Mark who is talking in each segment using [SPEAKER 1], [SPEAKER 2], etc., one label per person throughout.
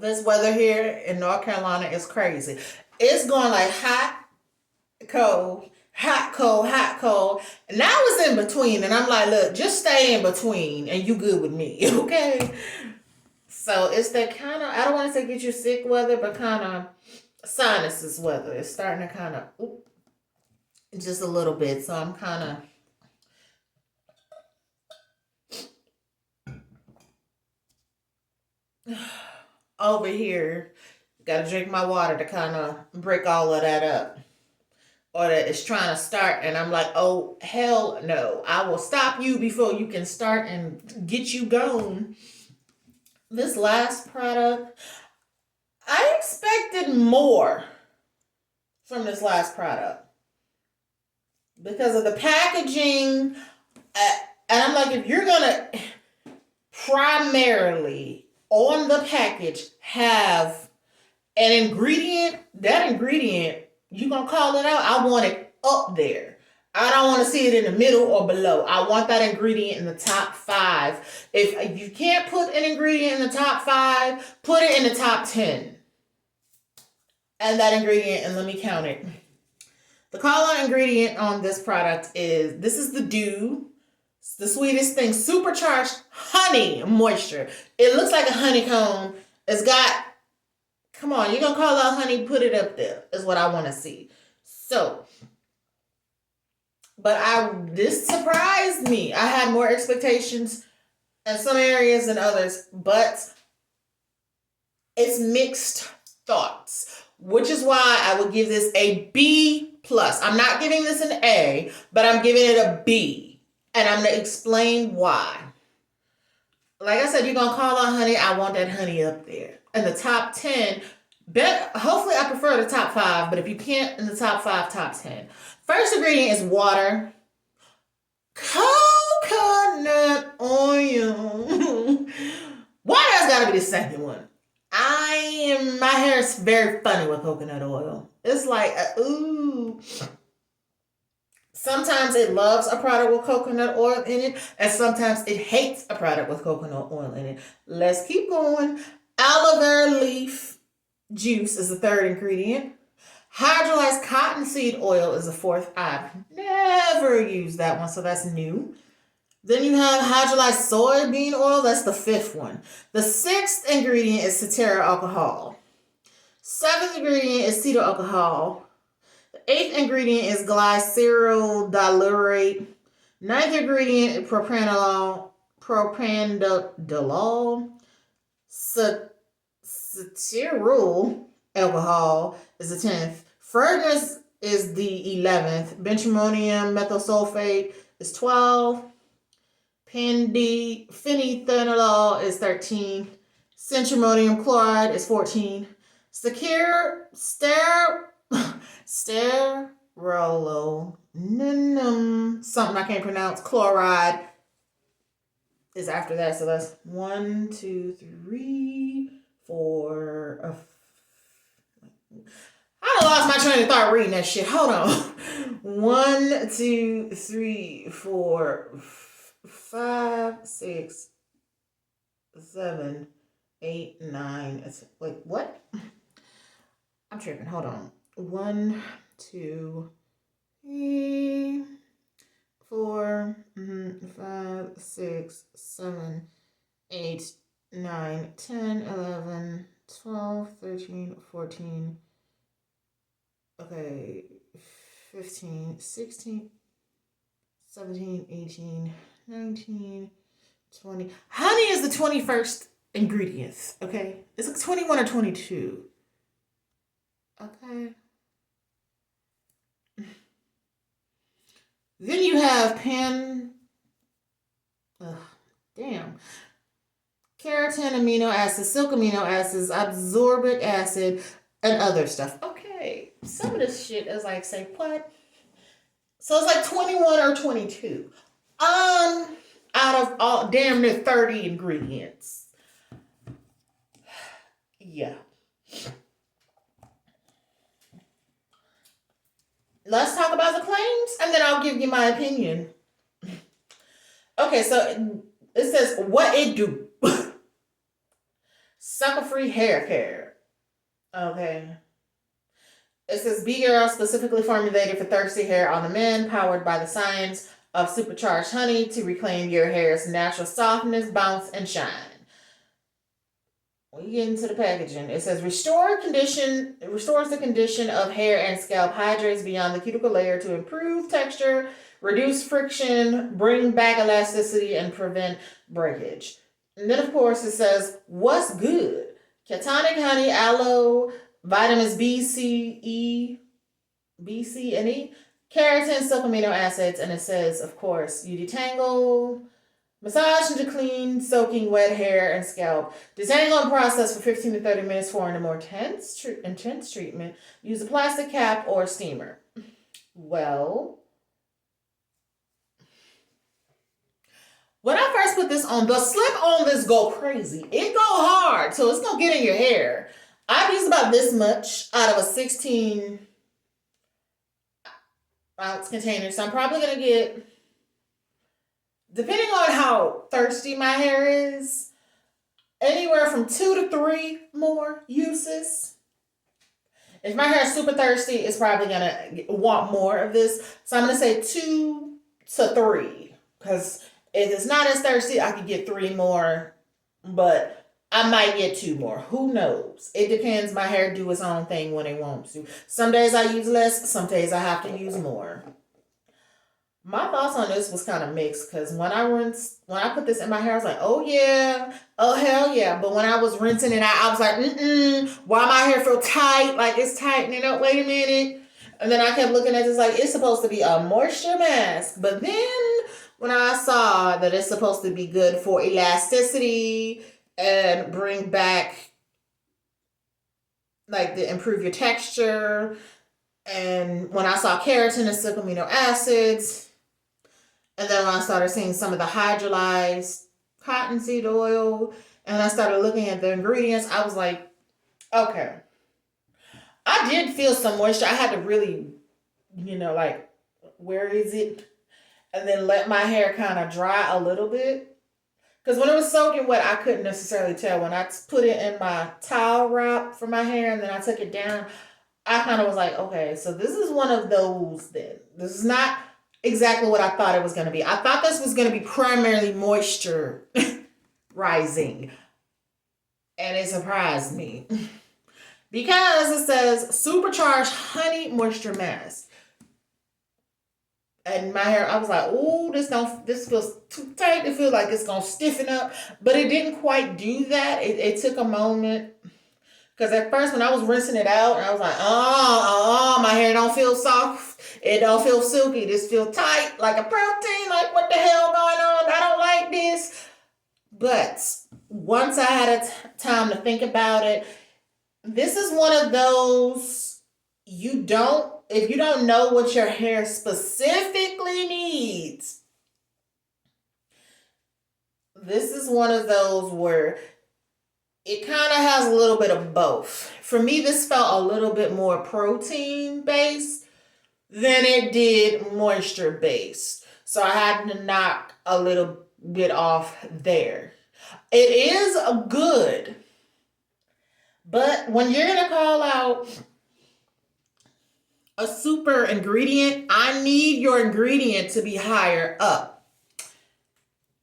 [SPEAKER 1] This weather here in North Carolina is crazy. It's going like hot, cold, hot, cold, hot, cold. And now it's in between. And I'm like, look, just stay in between and you good with me, okay? So it's that kind of, I don't want to say get you sick weather, but kind of sinuses weather. It's starting to kind of, just a little bit. So I'm kind of over here. Got to drink my water to kind of break all of that up. Or that it's trying to start, and I'm like, oh, hell no. I will stop you before you can start and get you going. This last product, I expected more from this last product because of the packaging. And I'm like, if you're going to primarily on the package have an ingredient, that ingredient, you gonna call it out? I want it up there. I don't want to see it in the middle or below. I want that ingredient in the top 5. If you can't put an ingredient in the top 5, put it in the top 10. And that ingredient, and let me count it. The call-out ingredient on this product is, this is the Doux, the sweetest thing, supercharged honey moisture. It looks like a honeycomb. It's got, come on, you're going to call out honey, put it up there, is what I want to see. So, but this surprised me. I had more expectations in some areas than others, but it's mixed thoughts, which is why I would give this a B+. I'm not giving this an A, but I'm giving it a B, and I'm going to explain why. Like I said, you're going to call out honey. I want that honey up there. In the top 10, hopefully I prefer the top 5, but if you can't, in the top 5, top 10. First ingredient is water. Coconut oil. Water has got to be the second one. My hair is very funny with coconut oil. It's like, ooh. Sometimes it loves a product with coconut oil in it, and sometimes it hates a product with coconut oil in it. Let's keep going. Aloe vera leaf juice is the third ingredient. Hydrolyzed cottonseed oil is the fourth. I've never used that one, so that's new. Then you have hydrolyzed soybean oil. That's the fifth one. The sixth ingredient is cetearyl alcohol. Seventh ingredient is cetyl alcohol. The eighth ingredient is glyceryl dilurate. Ninth ingredient is propranolol. Cetearyl alcohol is the 10th. Fragrance is the 11th. Benzimonium methyl is 12. Phenethanol is 13. Centrimonium chloride is 14. Sterolonium, something I can't pronounce, chloride is after that. So that's 1, 2, 3, 4. I lost my train of thought reading that shit. Hold on. 1, 2, 3, 4, 5, 6, 7, 8, 9. Wait, what? I'm tripping. Hold on. 1, 2, 3, 4, 5, 6, 7, 8, 9, 10, 11, 12, 13, 14. Okay, 15, 16, 17, 18, 19, 20. Honey is the 21st ingredients, okay? It's like 21 or 22. Okay. Then you have keratin amino acids, silk amino acids, ascorbic acid, and other stuff. Okay, some of this shit is like, say what? So it's like 21 or 22. Out of all damn near 30 ingredients. Yeah. Let's talk about the claims, and then I'll give you my opinion. Okay, so it says what it do. Sucker-free hair care. Okay. It says Be Girl specifically formulated for thirsty hair on the men, powered by the science of supercharged honey to reclaim your hair's natural softness, bounce, and shine. When you get into the packaging, it says restores the condition of hair and scalp, hydrates beyond the cuticle layer to improve texture, reduce friction, bring back elasticity, and prevent breakage. And then, of course, it says what's good: Ketonic honey, aloe, vitamins B, C, and E, keratin, silk amino acids, and it says, of course, you detangle, massage into clean, soaking wet hair and scalp. Detangle and process for 15 to 30 minutes for a more intense treatment. Use a plastic cap or steamer. Well, when I first put this on, the slip on this go crazy. It go hard, so it's going to get in your hair. I've used about this much out of a 16 ounce container, so I'm probably going to get, depending on how thirsty my hair is, anywhere from 2 to 3 more uses. If my hair is super thirsty, it's probably going to want more of this. So I'm going to say 2 to 3. Because if it's not as thirsty, I could get 3 more. But I might get 2 more. Who knows? It depends. My hair do its own thing when it wants to. Some days I use less. Some days I have to use more. My thoughts on this was kind of mixed because when I put this in my hair, I was like, oh yeah, oh hell yeah. But when I was rinsing it out, I was like, why my hair feel tight? Like it's tightening up. Wait a minute. And then I kept looking at this like it's supposed to be a moisture mask. But then when I saw that it's supposed to be good for elasticity and bring back like to improve your texture, and when I saw keratin and silk amino acids. And then when I started seeing some of the hydrolyzed cottonseed oil, and I started looking at the ingredients, I was like, okay. I did feel some moisture. I had to really, like, where is it? And then let my hair kind of dry a little bit. Because when it was soaking wet, I couldn't necessarily tell. When I put it in my towel wrap for my hair and then I took it down, I kind of was like, okay, so this is one of those then. This is not exactly what I thought it was going to be. I thought this was going to be primarily moisture rising. And it surprised me. Because it says supercharged honey moisture mask. And my hair, I was like, ooh, this feels too tight. It feels like it's going to stiffen up. But it didn't quite do that. It took a moment. Because at first when I was rinsing it out, I was like, my hair don't feel soft. It don't feel silky. This feel tight like a protein. Like, what the hell going on? I don't like this. But once I had time to think about it, this is one of those, if you don't know what your hair specifically needs, this is one of those where it kind of has a little bit of both. For me, this felt a little bit more protein based than it did moisture based. So I had to knock a little bit off there. It is good. But when you're going to call out a super ingredient, I need your ingredient to be higher up.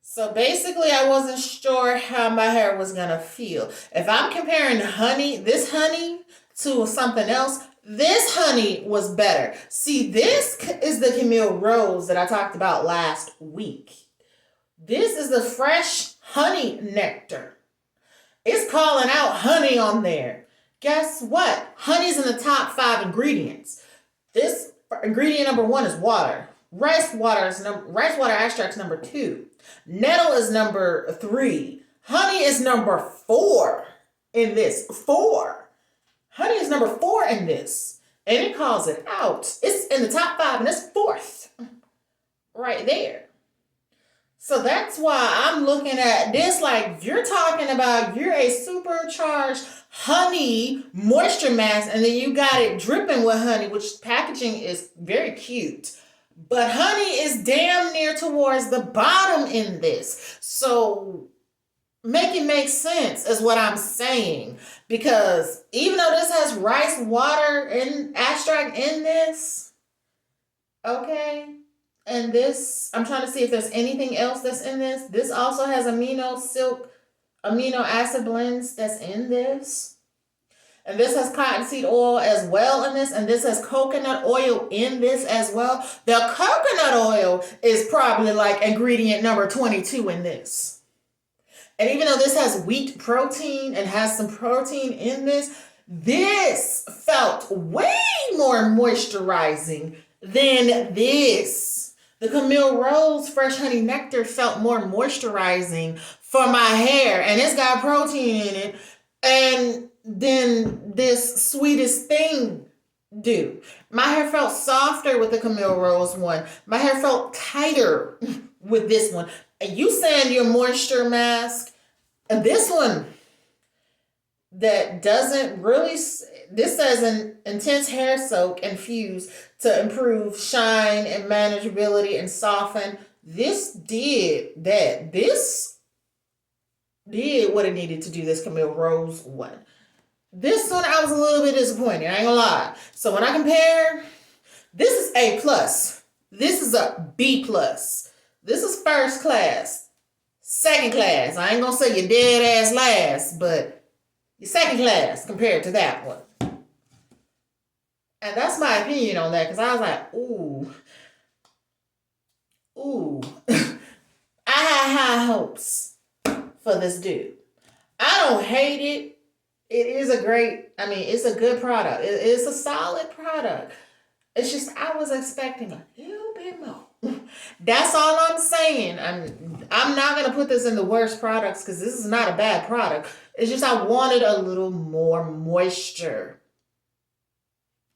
[SPEAKER 1] So basically, I wasn't sure how my hair was going to feel. If I'm comparing this honey to something else, this honey was better. See, this is the Camille Rose that I talked about last week. This is the fresh honey nectar. It's calling out honey on there. Guess what? Honey's in the top 5 ingredients. This ingredient number 1 is water. Rice water extract is number 2. Nettle is number 3. Honey is number 4 in this. 4. Honey is number 4 in this. And it calls it out. It's in the top 5 and it's 4th. Right there. So that's why I'm looking at this like you're talking about you're a supercharged honey moisture mask and then you got it dripping with honey, which packaging is very cute. But honey is damn near towards the bottom in this. So Make it make sense is what I'm saying. Because even though this has rice water and extract in this, okay, and this, I'm trying to see if there's anything else that's in this. This also has amino acid blends that's in this. And this has cottonseed oil as well in this. And this has coconut oil in this as well. The coconut oil is probably like ingredient number 22 in this. And even though this has wheat protein and has some protein in this, this felt way more moisturizing than this. The Camille Rose Fresh Honey Nectar felt more moisturizing for my hair. And it's got protein in it. And then this Sweetest thing do. My hair felt softer with the Camille Rose one. My hair felt tighter with this one. And you saying your moisture mask, and this one that doesn't really, this says an intense hair soak infused to improve shine and manageability and soften. This did that. This did what it needed to do, this Camille Rose one. This one, I was a little bit disappointed. I ain't gonna lie. So when I compare, this is A+. This is a B+. This is first class. Second class. I ain't gonna say your dead ass last, but your second class compared to that one. And that's my opinion on that, because I was like, ooh. I had high hopes for this dude. I don't hate it. It is it's a good product. It's a solid product. It's just, I was expecting a little bit more. That's all I'm saying. I'm not going to put this in the worst products because this is not a bad product. It's just I wanted a little more moisture.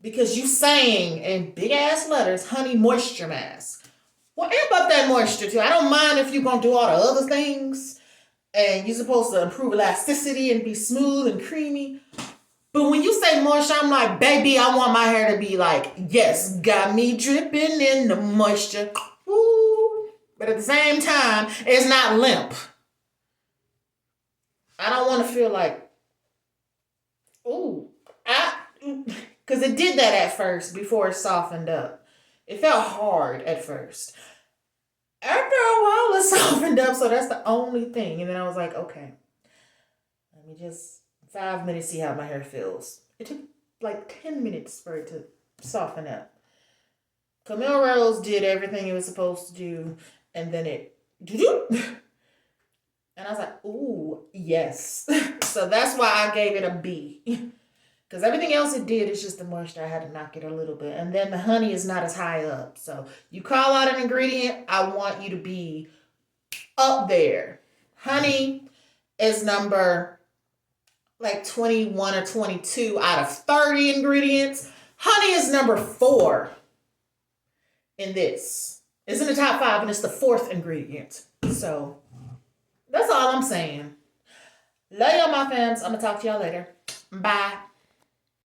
[SPEAKER 1] Because you saying in big ass letters, honey moisture mask. Well, amp up that moisture too. I don't mind if you're going to do all the other things. And you're supposed to improve elasticity and be smooth and creamy. But when you say moisture, I'm like, baby, I want my hair to be like, yes, got me dripping in the moisture. Ooh. But at the same time, it's not limp. I don't want to feel like, because it did that at first before it softened up. It felt hard at first. After a while, it softened up, so that's the only thing. And then I was like, okay, let me just 5 minutes see how my hair feels. It took like 10 minutes for it to soften up. Camille Rose did everything it was supposed to do, and then it, and I was like, ooh, yes. So that's why I gave it a B. Because everything else it did is just the moisture. I had to knock it a little bit. And then the honey is not as high up. So you call out an ingredient, I want you to be up there. Honey is number like 21 or 22 out of 30 ingredients. Honey is number 4 in this. It's in the top 5 and it's the 4th ingredient. So that's all I'm saying. Love y'all, my fams. I'm going to talk to y'all later. Bye.